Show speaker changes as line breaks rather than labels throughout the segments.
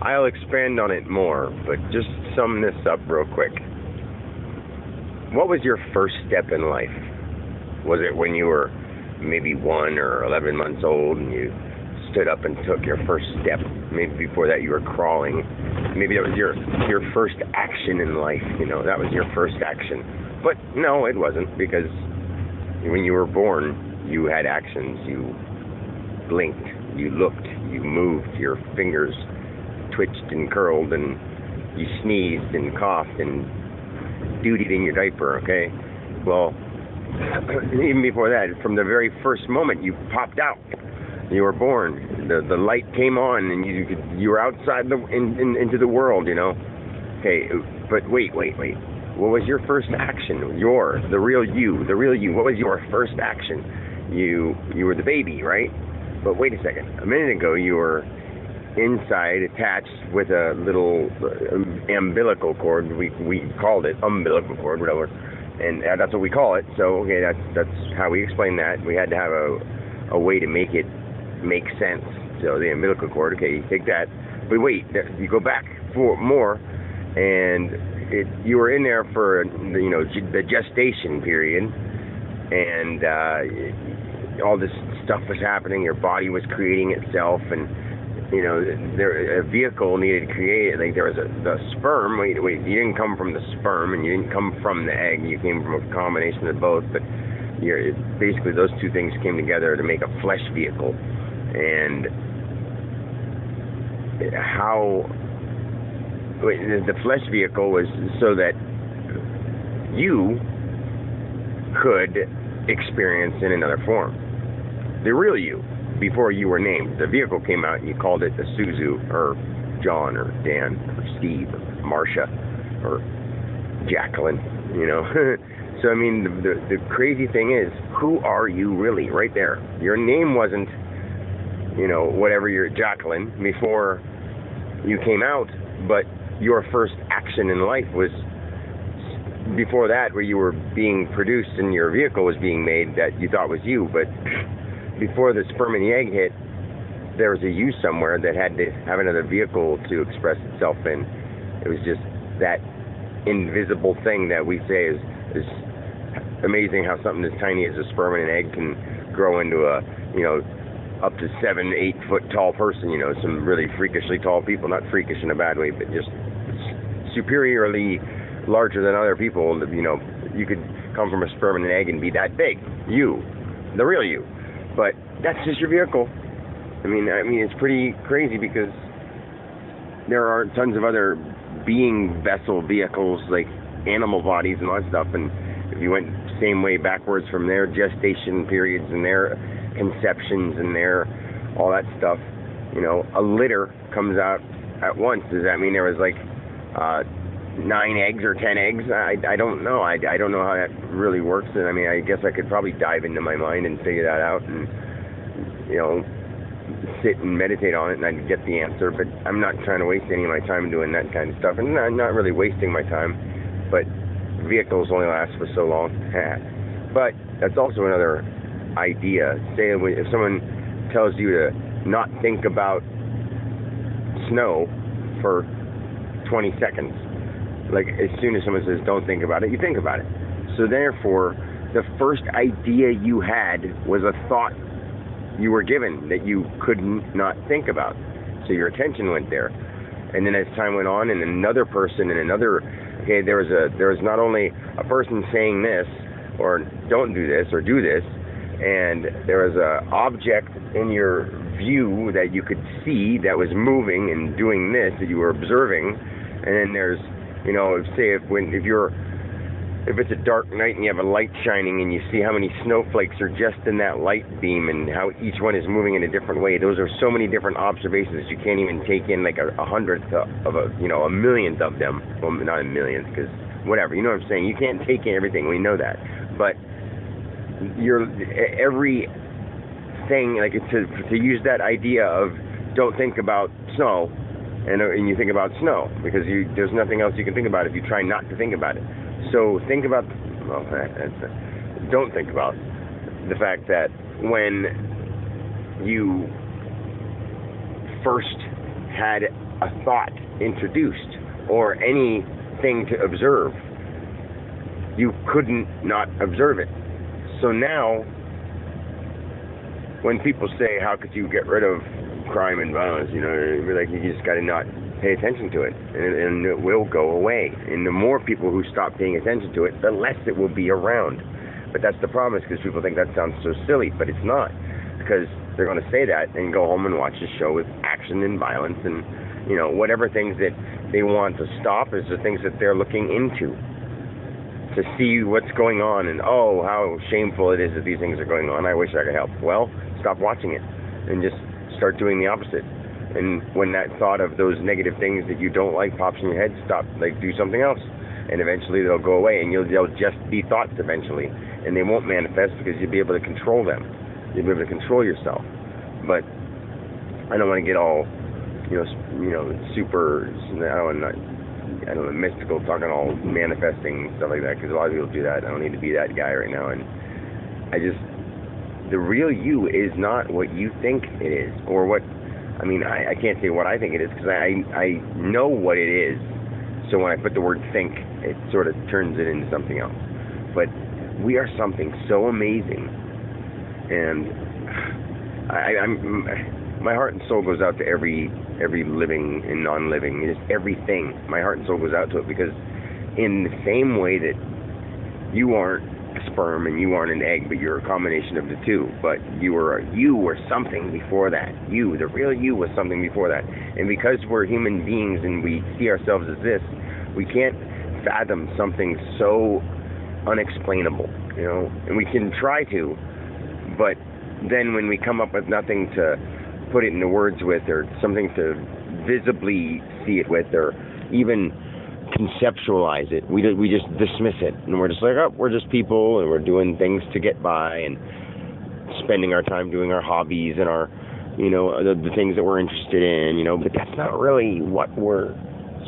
I'll expand on it more, but just sum this up real quick. What was your first step in life? Was it when you were maybe 1 or 11 months old and you stood up and took your first step? Maybe before that you were crawling. Maybe that was your first action in life. That was your first action. But no, it wasn't, because when you were born, you had actions. You blinked, you looked, you moved, your fingers twitched and curled, and you sneezed and coughed and dootied in your diaper, okay? Well, even before that, from the very first moment you popped out, you were born, the light came on, and you were outside into the world, Okay, but wait. What was your first action? The real you. What was your first action? You were the baby, right? But wait a second. A minute ago, you were inside, attached with a little umbilical cord. We called it umbilical cord, whatever, and that's what we call it. So okay, that's how we explain that. We had to have a way to make it make sense. So the umbilical cord. Okay, you take that. But wait, you go back for more, and you were in there for the gestation period, and all this stuff was happening. Your body was creating itself, and a vehicle needed to create it. Like there was the sperm. Wait, you didn't come from the sperm, and you didn't come from the egg. You came from a combination of both. But basically, those two things came together to make a flesh vehicle. And the flesh vehicle was so that you could experience in another form the real you. Before you were named, the vehicle came out and you called it the Suzu, or John, or Dan, or Steve, or Marcia, or Jacqueline, So I mean, the crazy thing is, who are you really? Right there. Your name wasn't, whatever, you're Jacqueline before you came out, but your first action in life was before that, where you were being produced and your vehicle was being made that you thought was you. But before the sperm and the egg hit, there was a you somewhere that had to have another vehicle to express itself in. It was just that invisible thing that we say is amazing, how something as tiny as a sperm and an egg can grow into a, up to 7-8 foot tall person. Some really freakishly tall people, not freakish in a bad way, but just superiorly larger than other people. You could come from a sperm and an egg and be that big. You, the real you. But that's just your vehicle. I mean, it's pretty crazy, because there are tons of other being vessel vehicles, like animal bodies and all that stuff. And if you went the same way backwards from their gestation periods and their conceptions and their all that stuff, a litter comes out at once. Does that mean there was like 9 eggs or 10 eggs? I don't know. I don't know how that really works. And I mean, I guess I could probably dive into my mind and figure that out, and sit and meditate on it, and I'd get the answer. But I'm not trying to waste any of my time doing that kind of stuff, and I'm not really wasting my time. But vehicles only last for so long. But that's also another idea. Say if someone tells you to not think about snow for 20 seconds. Like, as soon as someone says, don't think about it, you think about it. So therefore, the first idea you had was a thought you were given that you couldn't not think about. So your attention went there. And then as time went on, and another person and another, there was not only a person saying this, or don't do this, or do this, and there was an object in your view that you could see that was moving and doing this, that you were observing. And then there's, say if it's a dark night and you have a light shining and you see how many snowflakes are just in that light beam and how each one is moving in a different way. Those are so many different observations you can't even take in like a hundredth of a millionth of them. Well, not a millionth, because whatever, you know what I'm saying? You can't take in everything, we know that. But every thing, like to use that idea of don't think about snow, and you think about snow, because there's nothing else you can think about if you try not to think about it. So don't think about the fact that when you first had a thought introduced or anything to observe, you couldn't not observe it. So now, when people say, how could you get rid of crime and violence, you just got to not pay attention to it, and it will go away. And the more people who stop paying attention to it, the less it will be around. But that's the problem, because people think that sounds so silly, but it's not, because they're going to say that and go home and watch a show with action and violence and, whatever things that they want to stop is the things that they're looking into to see what's going on, and how shameful it is that these things are going on. I wish I could help. Well, stop watching it and just start doing the opposite. And when that thought of those negative things that you don't like pops in your head, do something else. And eventually they'll go away, and they'll just be thoughts eventually. And they won't manifest because you'll be able to control them. You'll be able to control yourself. But I don't want to get all, super, mystical, talking all manifesting, stuff like that, because a lot of people do that. I don't need to be that guy right now. And the real you is not what you think it is, or what, I can't say what I think it is, because I know what it is. So when I put the word think, it sort of turns it into something else. But we are something so amazing, and my heart and soul goes out to every living and non-living, just everything. My heart and soul goes out to it, because in the same way that you aren't a sperm and you aren't an egg, but you're a combination of the two, but you were something before that. The real you was something before that. And because we're human beings and we see ourselves as this, we can't fathom something so unexplainable, and we can try to, but then when we come up with nothing to put it into words with, or something to visibly see it with, or even conceptualize it, we just dismiss it, and we're just like, we're just people, and we're doing things to get by, and spending our time doing our hobbies and our, the things that we're interested in, but that's not really what we're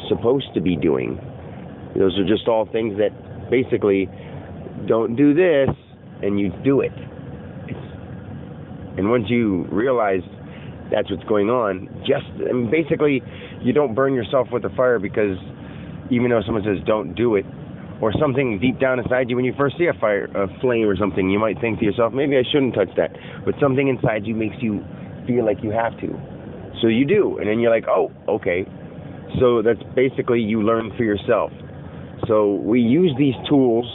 supposed to be doing. Those are just all things that basically don't do this, and you do it. And once you realize that's what's going on, basically you don't burn yourself with the fire, because even though someone says don't do it, or something deep down inside you, when you first see a flame or something, you might think to yourself, maybe I shouldn't touch that, but something inside you makes you feel like you have to, so you do, and then you're like, okay. So that's basically, you learn for yourself. So we use these tools,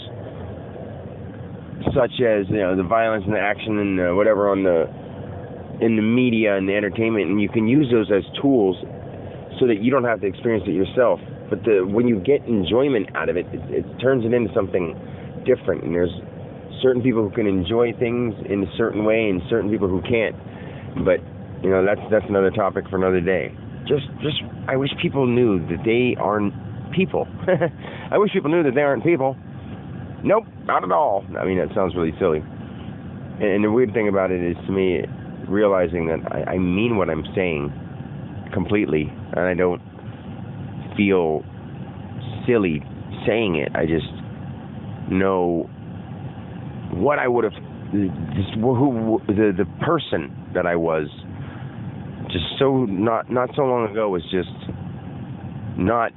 such as the violence and the action and whatever in the media and the entertainment, and you can use those as tools so that you don't have to experience it yourself. But when you get enjoyment out of it, it turns it into something different. And there's certain people who can enjoy things in a certain way, and certain people who can't. But that's another topic for another day. I wish people knew that they aren't people. I wish people knew that they aren't people. Nope, not at all. That sounds really silly. And the weird thing about it is, to me, realizing that I mean what I'm saying completely, and I don't feel silly saying it. I just know what I would have, the person that I was just so not so long ago was just not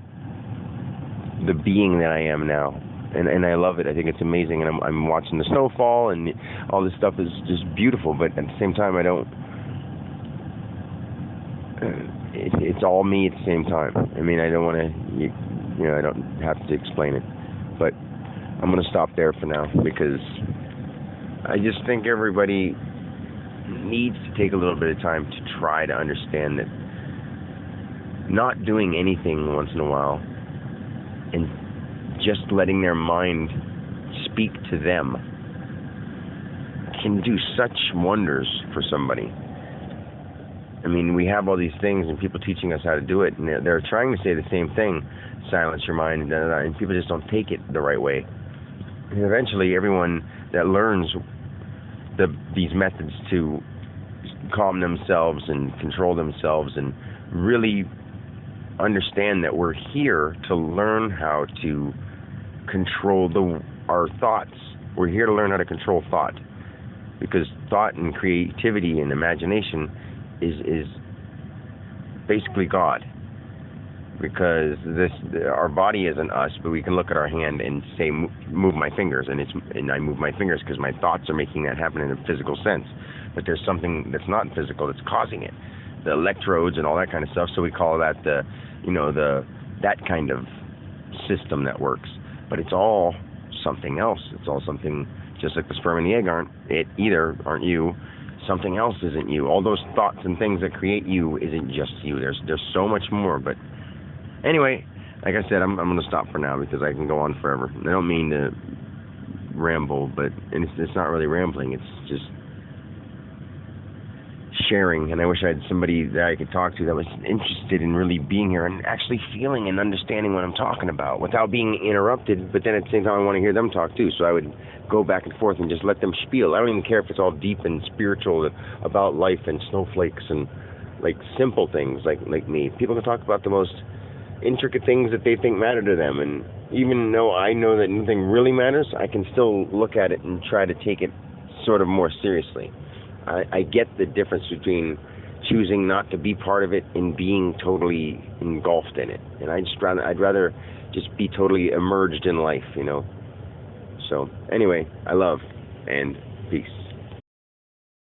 the being that I am now. And I love it. I think it's amazing. And I'm watching the snowfall, and all this stuff is just beautiful. But at the same time, I don't. It's all me at the same time. I don't want to. I don't have to explain it. But I'm going to stop there for now, because I just think everybody needs to take a little bit of time to try to understand that not doing anything once in a while, and just letting their mind speak to them, can do such wonders for somebody. We have all these things and people teaching us how to do it, and they're trying to say the same thing, silence your mind, and people just don't take it the right way. And eventually everyone that learns these methods to calm themselves and control themselves, and really understand that we're here to learn how to control our thoughts. We're here to learn how to control thought, because thought and creativity and imagination is basically God. Because our body isn't us, but we can look at our hand and say, move my fingers, and I move my fingers because my thoughts are making that happen in a physical sense. But there's something that's not physical that's causing it, the electrodes and all that kind of stuff. So we call that that kind of system that works. But it's all something else. It's all something, just like the sperm and the egg aren't you. Something else isn't you. All those thoughts and things that create you isn't just you. There's so much more. But anyway, like I said, I'm going to stop for now because I can go on forever. I don't mean to ramble, but it's not really rambling. It's just sharing, and I wish I had somebody that I could talk to that was interested in really being here and actually feeling and understanding what I'm talking about without being interrupted. But then at the same time, I want to hear them talk too, so I would go back and forth and just let them spiel. I don't even care if it's all deep and spiritual about life and snowflakes and like simple things like me. People can talk about the most intricate things that they think matter to them, and even though I know that nothing really matters, I can still look at it and try to take it sort of more seriously. I get the difference between choosing not to be part of it and being totally engulfed in it. And I'd rather just be totally immersed in life, So anyway, I love and peace.